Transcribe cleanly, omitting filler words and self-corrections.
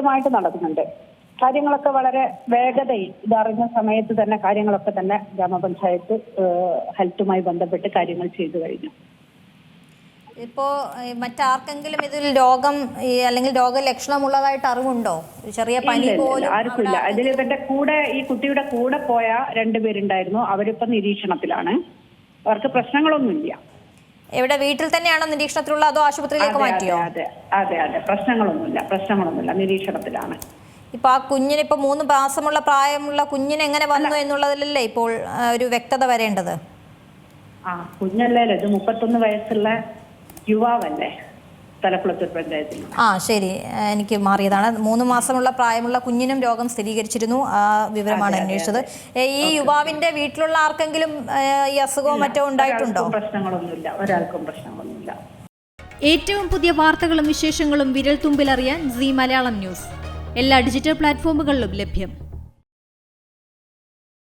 കൃത്യമായിട്ട് നടക്കുന്നുണ്ട്. കാര്യങ്ങളൊക്കെ വളരെ വേഗതയിൽ ഇതറിഞ്ഞ സമയത്ത് തന്നെ കാര്യങ്ങളൊക്കെ തന്നെ ഗ്രാമപഞ്ചായത്ത് ഹെൽത്തുമായി ബന്ധപ്പെട്ട് കാര്യങ്ങൾ ചെയ്തു കഴിഞ്ഞു. ഇപ്പോ മറ്റാർക്കെങ്കിലും ഇതിൽ രോഗം അല്ലെങ്കിൽ രോഗലക്ഷണമുള്ളതായിട്ട് അറിവുണ്ടോ? ചെറിയ പനി പോലും ആർക്കില്ല. അതിൽ ഇവരുടെ കൂടെ ഈ കുട്ടിയുടെ കൂടെ പോയ 2 പേരുണ്ടായിരുന്നു. അവരിപ്പോ നിരീക്ഷണത്തിലാണ്. അവർക്ക് പ്രശ്നങ്ങളൊന്നുമില്ല. എവിടെ, വീട്ടിൽ തന്നെയാണോ നിരീക്ഷണത്തിലുള്ള, അതോ ആശുപത്രിയിലേക്ക് മാറ്റിയോ? അതെ അതെ അതെ, പ്രശ്നങ്ങളൊന്നുമില്ല, നിരീക്ഷണത്തിലാണ്. ഇപ്പൊ ആ കുഞ്ഞിന്, ഇപ്പൊ 3 മാസമുള്ള പ്രായമുള്ള കുഞ്ഞിന് എങ്ങനെ വന്നു എന്നുള്ളതിലല്ലേ ഇപ്പോൾ ഒരു വ്യക്തത വരേണ്ടത്? കുഞ്ഞല്ലേ, ഇത് 31 വയസ്സുള്ള യുവാവല്ലേ തലക്കുളത്തൂർ പഞ്ചായത്തിൽ. ശരി, എനിക്ക് മാറിയതാണ്. 3 മാസമുള്ള പ്രായമുള്ള കുഞ്ഞിനും രോഗം സ്ഥിരീകരിച്ചിരുന്നു. ആ വിവരമാണ് അന്വേഷിച്ചത്. ഈ യുവാവിന്റെ വീട്ടിലുള്ള ആർക്കെങ്കിലും ഈ അസുഖവും മറ്റോ ഉണ്ടായിട്ടുണ്ടോ? പ്രശ്നങ്ങളൊന്നുമില്ല, ഒരാൾക്കും പ്രശ്നങ്ങളൊന്നുമില്ല. ഏറ്റവും പുതിയ വാർത്തകളും വിശേഷങ്ങളും വിരൽ തുമ്പിലറിയാൻ സീ മലയാളം ന്യൂസ് എല്ലാ ഡിജിറ്റൽ പ്ലാറ്റ്ഫോമുകളിലും ലഭ്യം.